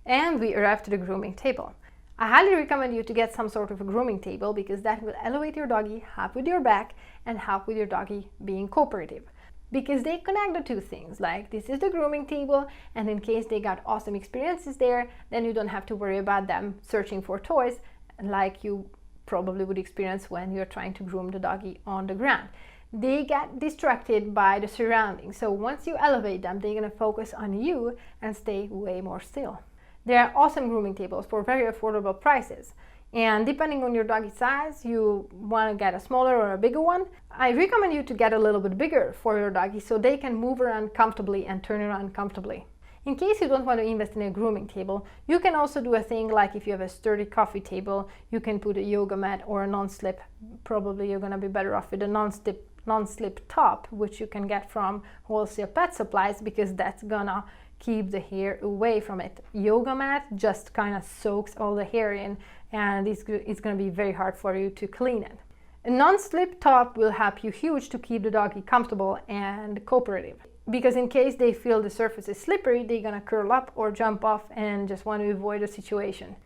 And we arrived to the grooming table. I highly recommend you to get some sort of a grooming table because that will elevate your doggy, help with your back, and help with your doggy being cooperative. Because they connect the two things, like this is the grooming table, and in case they got awesome experiences there, then you don't have to worry about them searching for toys like you probably would experience when you're trying to groom the doggy on the ground. They get distracted by the surroundings, so once you elevate them, they're going to focus on you and stay way more still. There are awesome grooming tables for very affordable prices. And depending on your doggy size, you want to get a smaller or a bigger one. I recommend you to get a little bit bigger for your doggy so they can move around comfortably and turn around comfortably. In case you don't want to invest in a grooming table, you can also do a thing like if you have a sturdy coffee table, you can put a yoga mat or a non-slip. Probably you're going to be better off with a non-slip top, which you can get from wholesale pet supplies because that's gonna keep the hair away from it. Yoga mat just kind of soaks all the hair in, and it's going to be very hard for you to clean it. A non-slip top will help you huge to keep the doggy comfortable and cooperative. Because in case they feel the surface is slippery, they're going to curl up or jump off and just want to avoid the situation.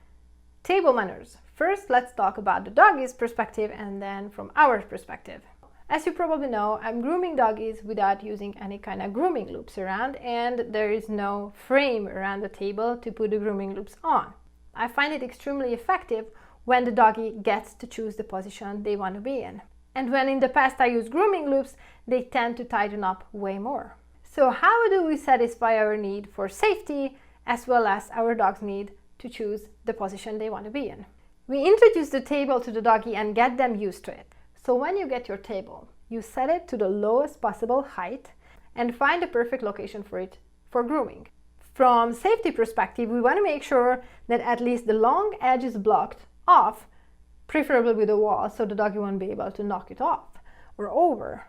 Table manners. First, let's talk about the doggy's perspective and then from our perspective. As you probably know, I'm grooming doggies without using any kind of grooming loops around, and there is no frame around the table to put the grooming loops on. I find it extremely effective when the doggy gets to choose the position they want to be in. And when in the past I used grooming loops, they tend to tighten up way more. So how do we satisfy our need for safety as well as our dog's need to choose the position they want to be in? We introduce the table to the doggy and get them used to it. So when you get your table, you set it to the lowest possible height and find the perfect location for it for grooming. From safety perspective, we want to make sure that at least the long edge is blocked off, preferably with a wall, so the doggy won't be able to knock it off or over.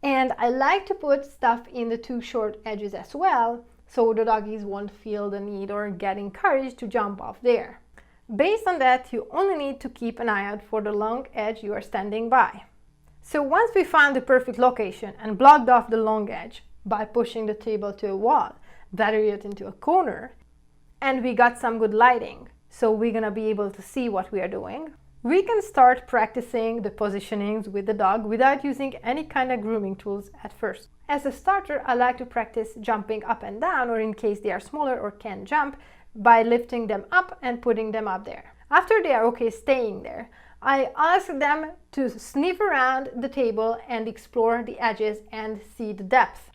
And I like to put stuff in the two short edges as well, so the doggies won't feel the need or get encouraged to jump off there. Based on that, you only need to keep an eye out for the long edge you are standing by. So once we found the perfect location and blocked off the long edge by pushing the table to a wall, better yet into a corner, and we got some good lighting, so we're gonna be able to see what we are doing, we can start practicing the positionings with the dog without using any kind of grooming tools at first. As a starter, I like to practice jumping up and down, or in case they are smaller or can't jump, by lifting them up and putting them up there. After they are okay staying there, I ask them to sniff around the table and explore the edges and see the depth.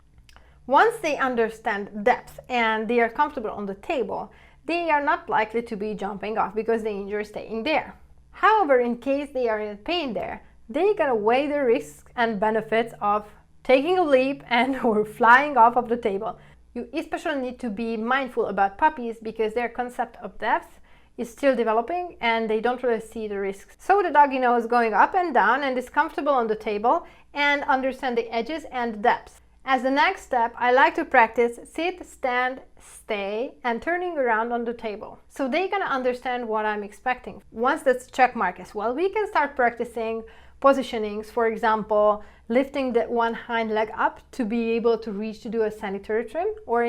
Once they understand depth and they are comfortable on the table, they are not likely to be jumping off because they enjoy staying there. However, in case they are in pain there, they gotta weigh the risks and benefits of taking a leap and or flying off of the table. You especially need to be mindful about puppies because their concept of depth is still developing and they don't really see the risks. So the doggy knows going up and down and is comfortable on the table and understand the edges and depths. As the next step, I like to practice sit, stand, stay, and turning around on the table. So they're gonna understand what I'm expecting. Once that's check mark as well, we can start practicing positionings, for example, lifting the one hind leg up to be able to reach to do a sanitary trim, or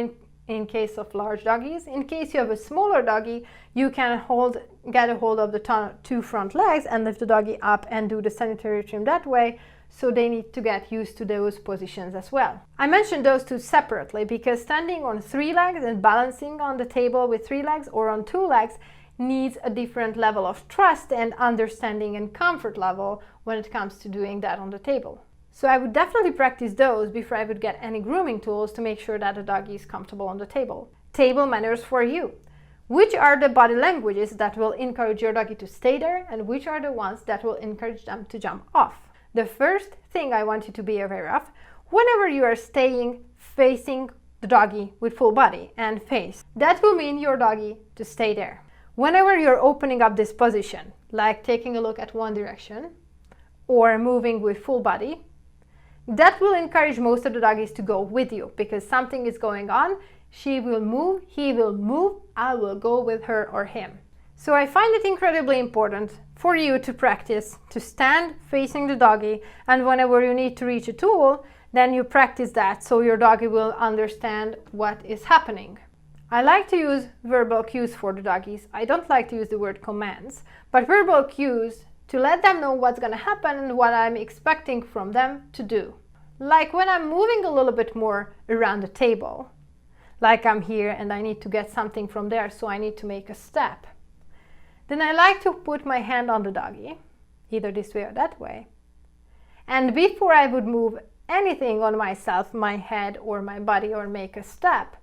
in case of large doggies. In case you have a smaller doggy, you can get a hold of the two front legs and lift the doggy up and do the sanitary trim that way, so they need to get used to those positions as well. I mentioned those two separately because standing on 3 legs and balancing on the table with 3 legs or on 2 legs needs a different level of trust and understanding and comfort level when it comes to doing that on the table. So I would definitely practice those before I would get any grooming tools to make sure that the doggy is comfortable on the table. Table manners for you. Which are the body languages that will encourage your doggy to stay there, and which are the ones that will encourage them to jump off? The first thing I want you to be aware of, whenever you are staying facing the doggy with full body and face, that will mean your doggy to stay there. Whenever you're opening up this position, like taking a look at one direction or moving with full body, that will encourage most of the doggies to go with you because something is going on. She will move, he will move, I will go with her or him. So I find it incredibly important for you to practice to stand facing the doggy, and whenever you need to reach a tool, then you practice that so your doggy will understand what is happening. I like to use verbal cues for the doggies. I don't like to use the word commands, but verbal cues to let them know what's going to happen and what I'm expecting from them to do. Like when I'm moving a little bit more around the table, like I'm here and I need to get something from there, so I need to make a step. Then I like to put my hand on the doggy, either this way or that way. And before I would move anything on myself, my head or my body, or make a step,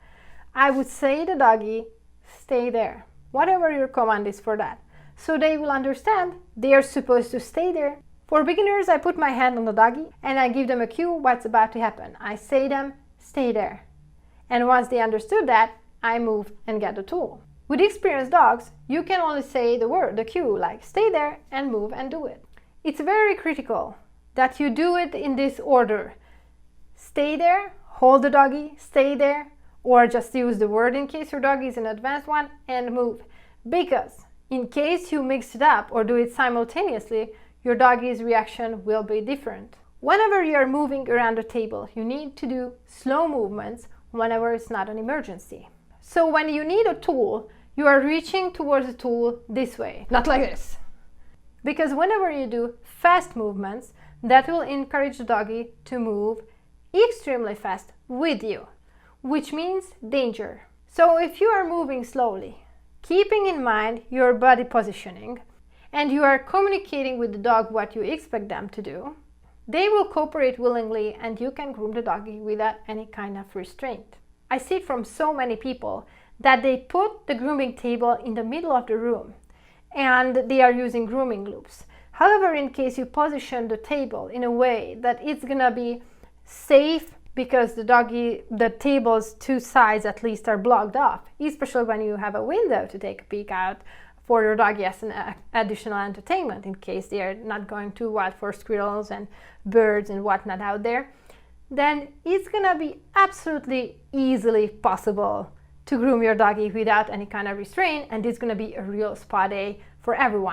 I would say to the doggy, stay there, whatever your command is for that. So they will understand they are supposed to stay there. For beginners, I put my hand on the doggy and I give them a cue what's about to happen. I say them, stay there. And once they understood that, I move and get the tool. With experienced dogs, you can only say the word, the cue, like stay there, and move and do it. It's very critical that you do it in this order. Stay there, hold the doggy, stay there, or just use the word in case your doggy is an advanced one, and move. Because in case you mix it up or do it simultaneously, your doggy's reaction will be different. Whenever you are moving around the table, you need to do slow movements whenever it's not an emergency. So when you need a tool, you are reaching towards the tool this way, not like this. Because whenever you do fast movements, that will encourage the doggy to move extremely fast with you, which means danger. So if you are moving slowly, keeping in mind your body positioning, and you are communicating with the dog what you expect them to do, they will cooperate willingly and you can groom the doggy without any kind of restraint. I see it from so many people that they put the grooming table in the middle of the room and they are using grooming loops. However, in case you position the table in a way that it's gonna be safe, because the table's two sides at least are blocked off, especially when you have a window to take a peek out for your doggy as an additional entertainment in case they are not going too wild for squirrels and birds and whatnot out there, then it's gonna be absolutely easily possible to groom your doggy without any kind of restraint, and it's gonna be a real spa day for everyone.